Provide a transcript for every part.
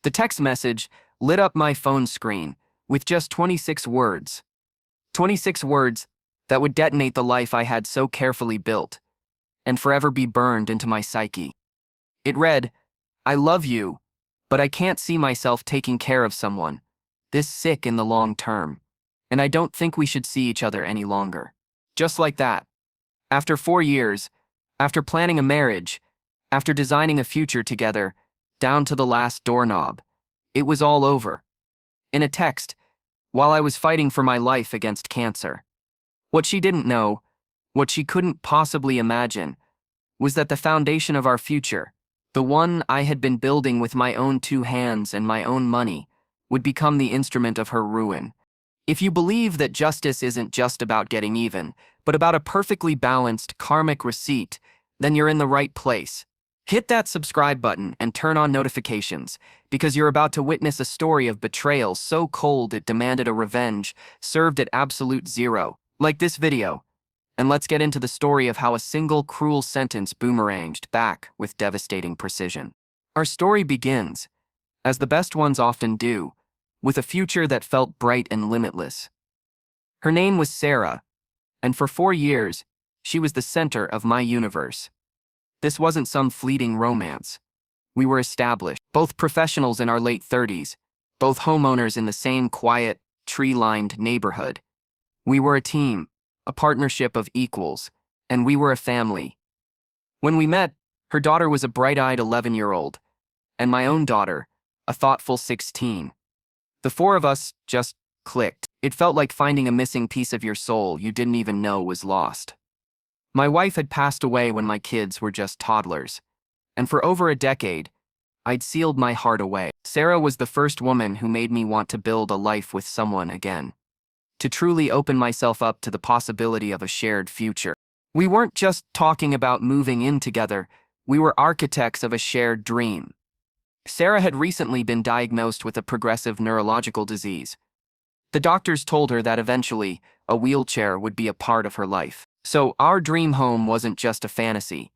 The text message lit up my phone screen with just 26 words. 26 words that would detonate the life I had so carefully built and forever be burned into my psyche. It read, "I love you, but I can't see myself taking care of someone this sick in the long term, and I don't think we should see each other any longer." Just like that. After 4 years, after planning a marriage, after designing a future together, down to the last doorknob, it was all over. In a text, while I was fighting for my life against cancer. What she didn't know, what she couldn't possibly imagine, was that the foundation of our future, the one I had been building with my own 2 hands and my own money, would become the instrument of her ruin. If you believe that justice isn't just about getting even, but about a perfectly balanced karmic receipt, then you're in the right place. Hit that subscribe button and turn on notifications, because you're about to witness a story of betrayal so cold it demanded a revenge, served at absolute zero. Like this video, and let's get into the story of how a single cruel sentence boomeranged back with devastating precision. Our story begins, as the best ones often do, with a future that felt bright and limitless. Her name was Sarah, and for 4 years, she was the center of my universe. This wasn't some fleeting romance. We were established, both professionals in our late 30s, both homeowners in the same quiet, tree-lined neighborhood. We were a team, a partnership of equals, and we were a family. When we met, her daughter was a bright-eyed 11-year-old, and my own daughter, a thoughtful 16. The four of us just clicked. It felt like finding a missing piece of your soul you didn't even know was lost. My wife had passed away when my kids were just toddlers, and for over a decade, I'd sealed my heart away. Sarah was the first woman who made me want to build a life with someone again, to truly open myself up to the possibility of a shared future. We weren't just talking about moving in together, we were architects of a shared dream. Sarah had recently been diagnosed with a progressive neurological disease. The doctors told her that eventually, a wheelchair would be a part of her life. So our dream home wasn't just a fantasy.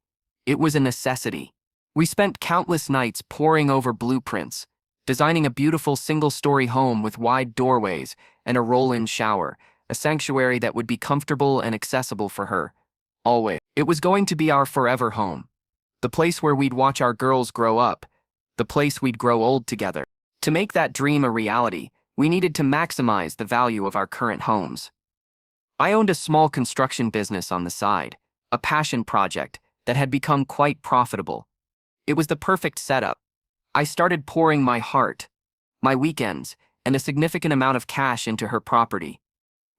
It was a necessity. We spent countless nights poring over blueprints, designing a beautiful single-story home with wide doorways and a roll-in shower, a sanctuary that would be comfortable and accessible for her, always. It was going to be our forever home, the place where we'd watch our girls grow up, the place we'd grow old together. To make that dream a reality, we needed to maximize the value of our current homes. I owned a small construction business on the side, a passion project that had become quite profitable. It was the perfect setup. I started pouring my heart, my weekends, and a significant amount of cash into her property.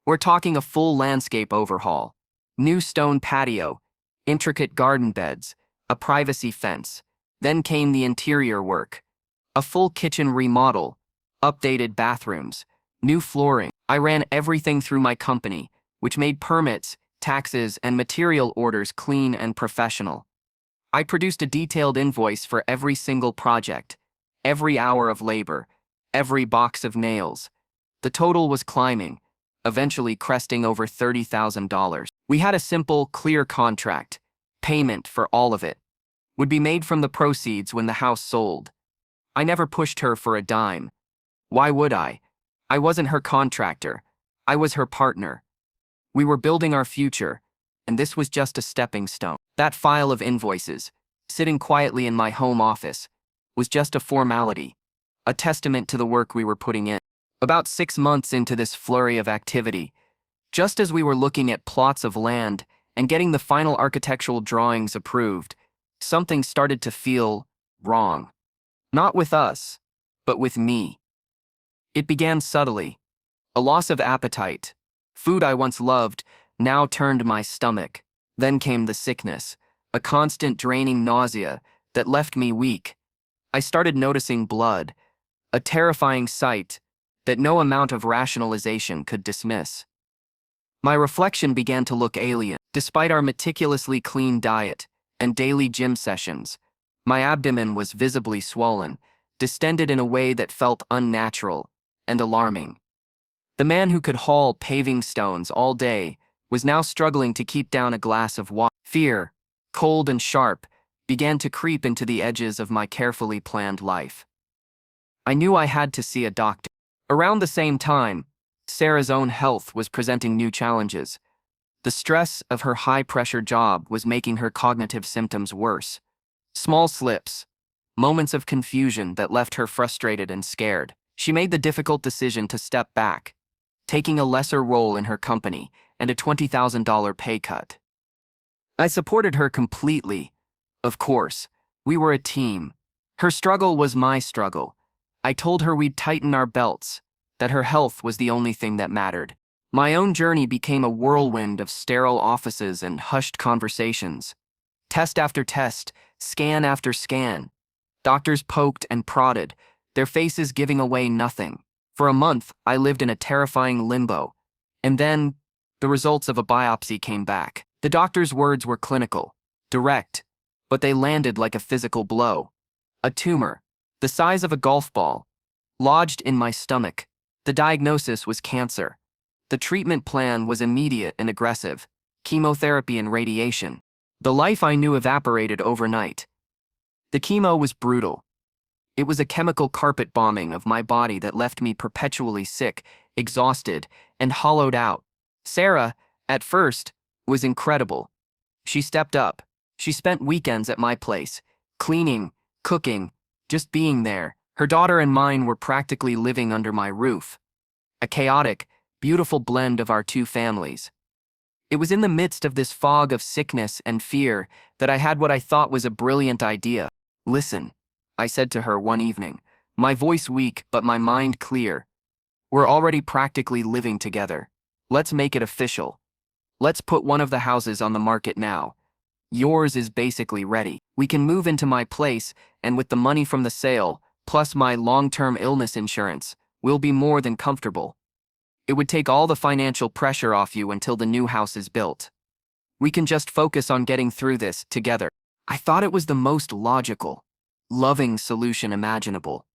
We're talking a full landscape overhaul, new stone patio, intricate garden beds, a privacy fence. Then came the interior work, a full kitchen remodel, updated bathrooms, new flooring. I ran everything through my company, which made permits, taxes, and material orders clean and professional. I produced a detailed invoice for every single project, every hour of labor, every box of nails. The total was climbing, eventually cresting over $30,000. We had a simple, clear contract. Payment for all of it would be made from the proceeds when the house sold. I never pushed her for a dime. Why would I? I wasn't her contractor. I was her partner. We were building our future, and this was just a stepping stone. That file of invoices, sitting quietly in my home office, was just a formality, a testament to the work we were putting in. About 6 months into this flurry of activity, just as we were looking at plots of land and getting the final architectural drawings approved, something started to feel wrong. Not with us, but with me. It began subtly. A loss of appetite. Food I once loved now turned my stomach. Then came the sickness, a constant draining nausea that left me weak. I started noticing blood, a terrifying sight that no amount of rationalization could dismiss. My reflection began to look alien. Despite our meticulously clean diet and daily gym sessions, my abdomen was visibly swollen, distended in a way that felt unnatural and alarming. The man who could haul paving stones all day was now struggling to keep down a glass of water. Fear, cold and sharp, began to creep into the edges of my carefully planned life. I knew I had to see a doctor. Around the same time, Sarah's own health was presenting new challenges. The stress of her high-pressure job was making her cognitive symptoms worse. Small slips, moments of confusion that left her frustrated and scared. She made the difficult decision to step back, taking a lesser role in her company and a $20,000 pay cut. I supported her completely. Of course, we were a team. Her struggle was my struggle. I told her we'd tighten our belts, that her health was the only thing that mattered. My own journey became a whirlwind of sterile offices and hushed conversations. Test after test, scan after scan. Doctors poked and prodded, their faces giving away nothing. For a month, I lived in a terrifying limbo. And then, the results of a biopsy came back. The doctor's words were clinical, direct, but they landed like a physical blow. A tumor, the size of a golf ball, lodged in my stomach. The diagnosis was cancer. The treatment plan was immediate and aggressive, chemotherapy and radiation. The life I knew evaporated overnight. The chemo was brutal. It was a chemical carpet bombing of my body that left me perpetually sick, exhausted, and hollowed out. Sarah, at first, was incredible. She stepped up. She spent weekends at my place, cleaning, cooking, just being there. Her daughter and mine were practically living under my roof. A chaotic, beautiful blend of our two families. It was in the midst of this fog of sickness and fear that I had what I thought was a brilliant idea. "Listen," I said to her one evening, my voice weak but my mind clear. "We're already practically living together. Let's make it official. Let's put one of the houses on the market now. Yours is basically ready. We can move into my place, and with the money from the sale, plus my long-term illness insurance, we'll be more than comfortable. It would take all the financial pressure off you until the new house is built. We can just focus on getting through this together." I thought it was the most logical, loving solution imaginable.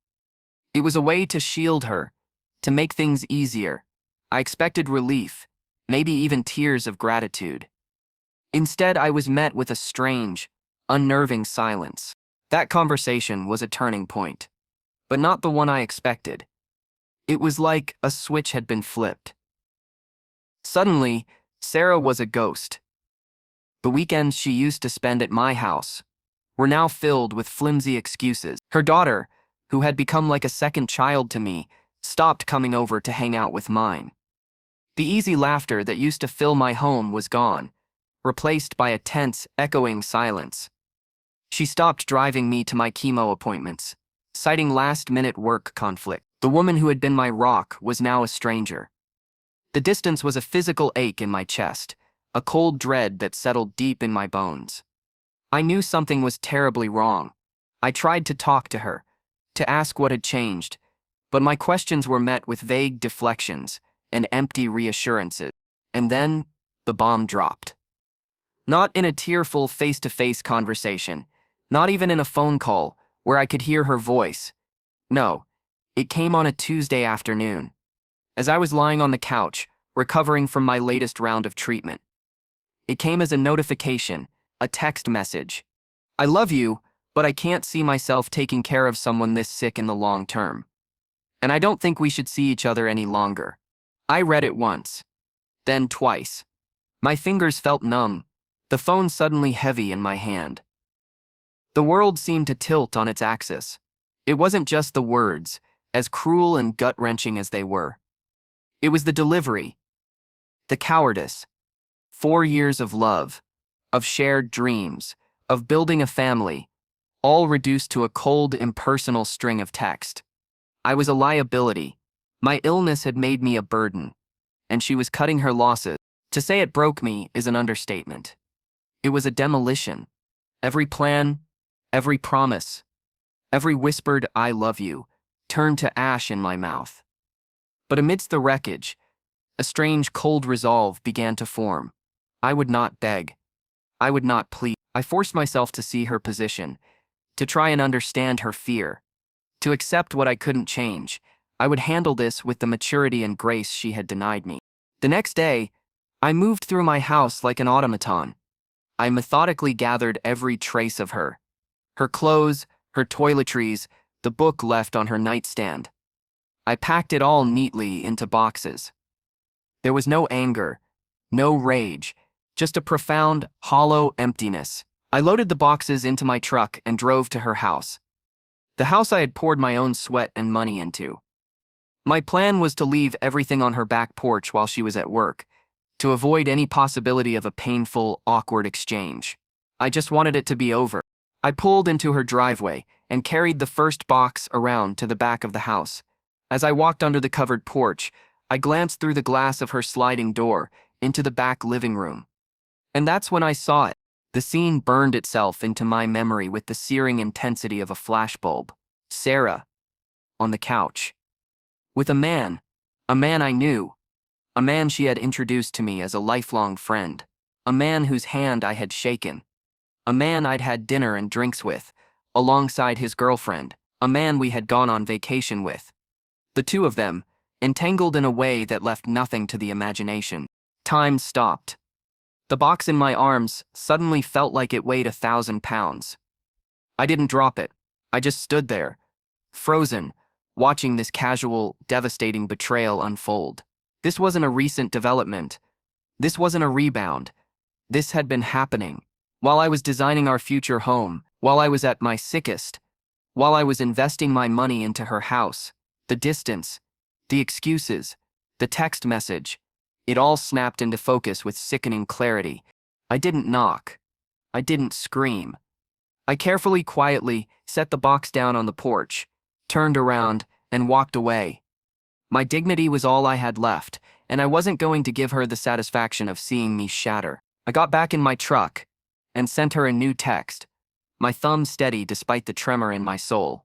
It was a way to shield her, to make things easier. I expected relief, maybe even tears of gratitude. Instead, I was met with a strange, unnerving silence. That conversation was a turning point, but not the one I expected. It was like a switch had been flipped. Suddenly, Sarah was a ghost. The weekends she used to spend at my house were now filled with flimsy excuses. Her daughter, who had become like a second child to me, stopped coming over to hang out with mine. The easy laughter that used to fill my home was gone, replaced by a tense, echoing silence. She stopped driving me to my chemo appointments, citing last-minute work conflict. The woman who had been my rock was now a stranger. The distance was a physical ache in my chest, a cold dread that settled deep in my bones. I knew something was terribly wrong. I tried to talk to her, to ask what had changed, but my questions were met with vague deflections and empty reassurances. And then, the bomb dropped. Not in a tearful face-to-face conversation, not even in a phone call where I could hear her voice. No, it came on a Tuesday afternoon, as I was lying on the couch, recovering from my latest round of treatment. It came as a notification, a text message. "I love you, but I can't see myself taking care of someone this sick in the long term. And I don't think we should see each other any longer." I read it once, then twice. My fingers felt numb, the phone suddenly heavy in my hand. The world seemed to tilt on its axis. It wasn't just the words, as cruel and gut-wrenching as they were. It was the delivery, the cowardice. 4 years of love, of shared dreams, of building a family, all reduced to a cold, impersonal string of text. I was a liability. My illness had made me a burden, and she was cutting her losses. To say it broke me is an understatement. It was a demolition. Every plan, every promise, every whispered "I love you" turned to ash in my mouth. But amidst the wreckage, a strange cold resolve began to form. I would not beg. I would not plead. I forced myself to see her position, to try and understand her fear, to accept what I couldn't change. I would handle this with the maturity and grace she had denied me. The next day, I moved through my house like an automaton. I methodically gathered every trace of her. Her clothes, her toiletries, the book left on her nightstand. I packed it all neatly into boxes. There was no anger, no rage, just a profound, hollow emptiness. I loaded the boxes into my truck and drove to her house. The house I had poured my own sweat and money into. My plan was to leave everything on her back porch while she was at work, to avoid any possibility of a painful, awkward exchange. I just wanted it to be over. I pulled into her driveway and carried the first box around to the back of the house. As I walked under the covered porch, I glanced through the glass of her sliding door into the back living room. And that's when I saw it. The scene burned itself into my memory with the searing intensity of a flashbulb. Sarah, on the couch. With a man I knew. A man she had introduced to me as a lifelong friend. A man whose hand I had shaken. A man I'd had dinner and drinks with, alongside his girlfriend. A man we had gone on vacation with. The two of them, entangled in a way that left nothing to the imagination. Time stopped. The box in my arms suddenly felt like it weighed 1,000 pounds. I didn't drop it. I just stood there, frozen, watching this casual, devastating betrayal unfold. This wasn't a recent development. This wasn't a rebound. This had been happening. While I was designing our future home, while I was at my sickest, while I was investing my money into her house, the distance, the excuses, the text message, it all snapped into focus with sickening clarity. I didn't knock. I didn't scream. I carefully, quietly set the box down on the porch, turned around, and walked away. My dignity was all I had left, and I wasn't going to give her the satisfaction of seeing me shatter. I got back in my truck and sent her a new text, my thumb steady despite the tremor in my soul.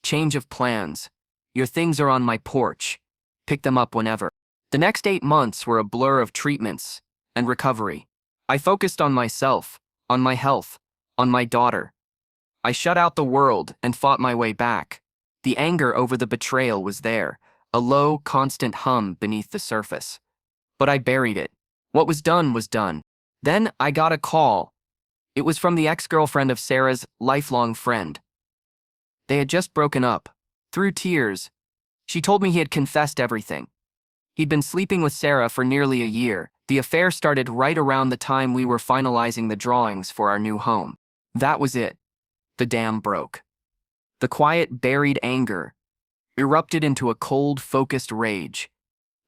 Change of plans. Your things are on my porch. Pick them up whenever. The next 8 months were a blur of treatments and recovery. I focused on myself, on my health, on my daughter. I shut out the world and fought my way back. The anger over the betrayal was there, a low, constant hum beneath the surface. But I buried it. What was done was done. Then I got a call. It was from the ex-girlfriend of Sarah's lifelong friend. They had just broken up. Through tears, she told me he had confessed everything. He'd been sleeping with Sarah for nearly a year. The affair started right around the time we were finalizing the drawings for our new home. That was it. The dam broke. The quiet, buried anger erupted into a cold, focused rage.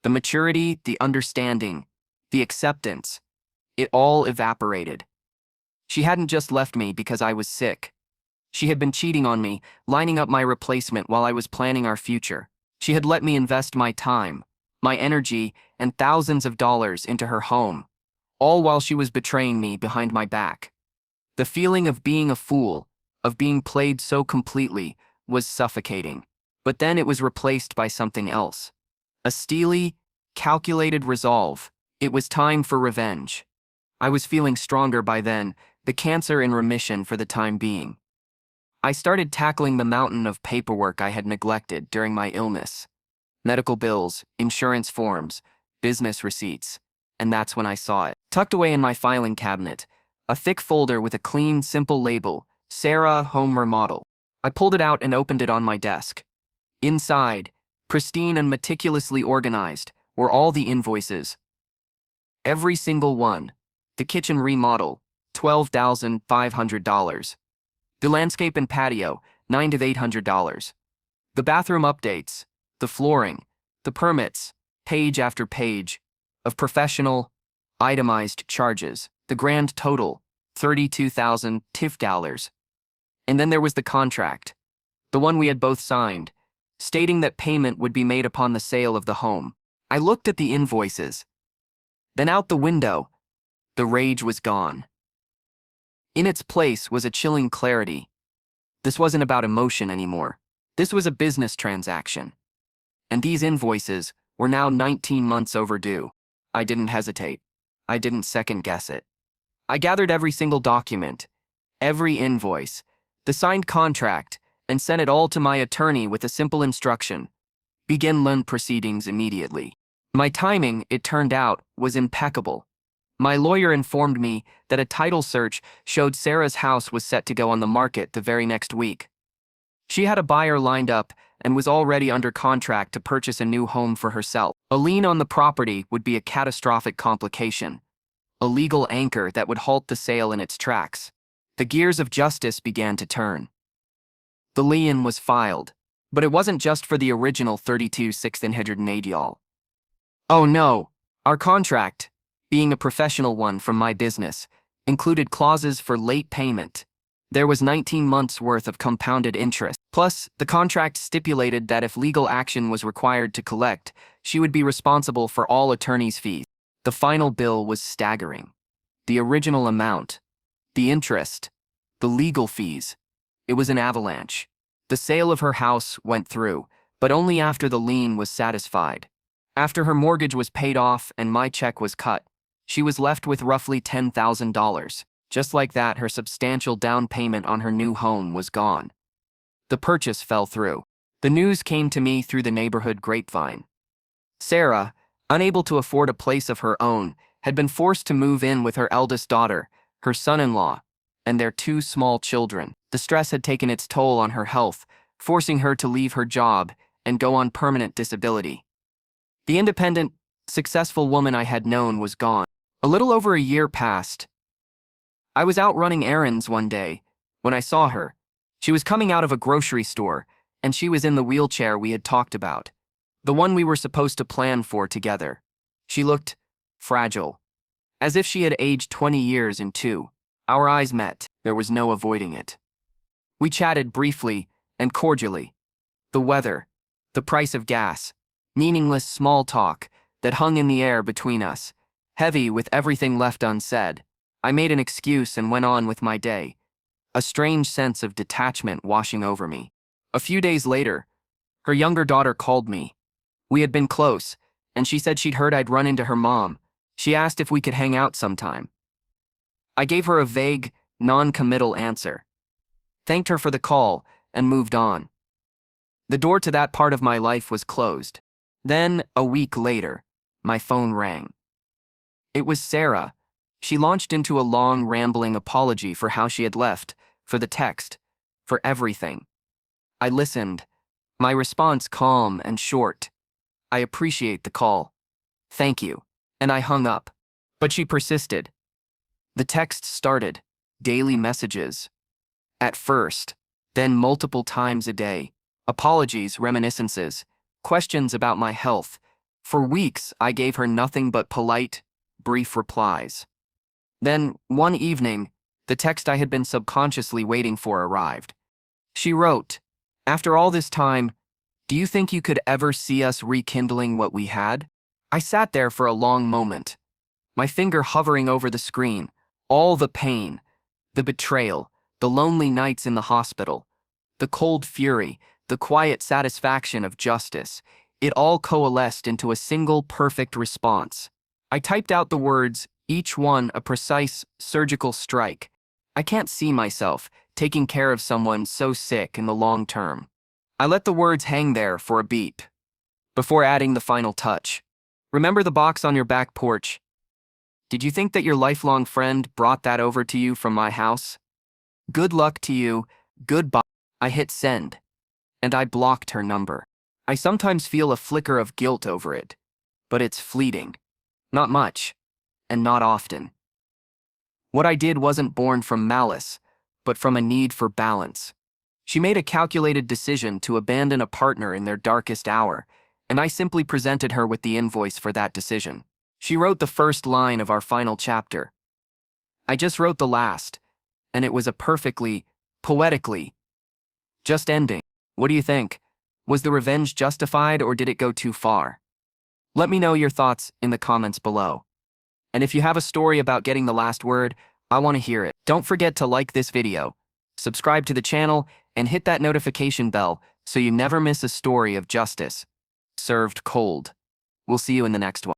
The maturity, the understanding, the acceptance, it all evaporated. She hadn't just left me because I was sick. She had been cheating on me, lining up my replacement while I was planning our future. She had let me invest my time, my energy, and thousands of dollars into her home, all while she was betraying me behind my back. The feeling of being a fool, of being played so completely, was suffocating. But then it was replaced by something else. A steely, calculated resolve. It was time for revenge. I was feeling stronger by then, the cancer in remission for the time being. I started tackling the mountain of paperwork I had neglected during my illness. Medical bills, insurance forms, business receipts, and that's when I saw it. Tucked away in my filing cabinet, a thick folder with a clean, simple label, Sarah Home Remodel. I pulled it out and opened it on my desk. Inside, pristine and meticulously organized, were all the invoices. Every single one. The kitchen remodel, $12,500. The landscape and patio, $9,000 to $800. The bathroom updates, the flooring, the permits, page after page of professional, itemized charges. The grand total, $32,000. And then there was the contract, the one we had both signed, stating that payment would be made upon the sale of the home. I looked at the invoices. Then out the window, the rage was gone. In its place was a chilling clarity. This wasn't about emotion anymore. This was a business transaction. And these invoices were now 19 months overdue. I didn't hesitate. I didn't second guess it. I gathered every single document, every invoice, the signed contract, and sent it all to my attorney with a simple instruction: begin loan proceedings immediately. My timing, it turned out, was impeccable. My lawyer informed me that a title search showed Sarah's house was set to go on the market the very next week. She had a buyer lined up and was already under contract to purchase a new home for herself. A lien on the property would be a catastrophic complication, a legal anchor that would halt the sale in its tracks. The gears of justice began to turn. The lien was filed, but it wasn't just for the original 32,680 Oh no, our contract, being a professional one from my business, included clauses for late payment. There was 19 months worth of compounded interest. Plus, the contract stipulated that if legal action was required to collect, she would be responsible for all attorney's fees. The final bill was staggering. The original amount, the interest, the legal fees. It was an avalanche. The sale of her house went through, but only after the lien was satisfied. After her mortgage was paid off and my check was cut, she was left with roughly $10,000. Just like that, her substantial down payment on her new home was gone. The purchase fell through. The news came to me through the neighborhood grapevine. Sarah, unable to afford a place of her own, had been forced to move in with her eldest daughter, her son-in-law, and their 2 small children. The stress had taken its toll on her health, forcing her to leave her job and go on permanent disability. The independent, successful woman I had known was gone. A little over a year passed. I was out running errands one day when I saw her. She was coming out of a grocery store, and she was in the wheelchair we had talked about, the one we were supposed to plan for together. She looked fragile, as if she had aged 20 years in 2. Our eyes met. There was no avoiding it. We chatted briefly and cordially. The weather, the price of gas, meaningless small talk that hung in the air between us, heavy with everything left unsaid. I made an excuse and went on with my day, a strange sense of detachment washing over me. A few days later, her younger daughter called me. We had been close, and she said she'd heard I'd run into her mom. She asked if we could hang out sometime. I gave her a vague, non-committal answer, thanked her for the call, and moved on. The door to that part of my life was closed. Then, a week later, my phone rang. It was Sarah. She launched into a long, rambling apology for how she had left, for the text, for everything. I listened, my response calm and short. I appreciate the call. Thank you. And I hung up. But she persisted. The text started, daily messages. At first, then multiple times a day. Apologies, reminiscences, questions about my health. For weeks, I gave her nothing but polite, brief replies. Then, one evening, the text I had been subconsciously waiting for arrived. She wrote, "After all this time, do you think you could ever see us rekindling what we had?" I sat there for a long moment, my finger hovering over the screen. All the pain, the betrayal, the lonely nights in the hospital, the cold fury, the quiet satisfaction of justice, it all coalesced into a single perfect response. I typed out the words, each one a precise surgical strike. I can't see myself taking care of someone so sick in the long term. I let the words hang there for a beat, before adding the final touch. Remember the box on your back porch? Did you think that your lifelong friend brought that over to you from my house? Good luck to you, goodbye. I hit send, and I blocked her number. I sometimes feel a flicker of guilt over it, but it's fleeting. Not much, and not often. What I did wasn't born from malice, but from a need for balance. She made a calculated decision to abandon a partner in their darkest hour, and I simply presented her with the invoice for that decision. She wrote the first line of our final chapter. I just wrote the last, and it was a perfectly, poetically, just ending. What do you think? Was the revenge justified or did it go too far? Let me know your thoughts in the comments below. And if you have a story about getting the last word, I want to hear it. Don't forget to like this video, subscribe to the channel, and hit that notification bell so you never miss a story of justice served cold. We'll see you in the next one.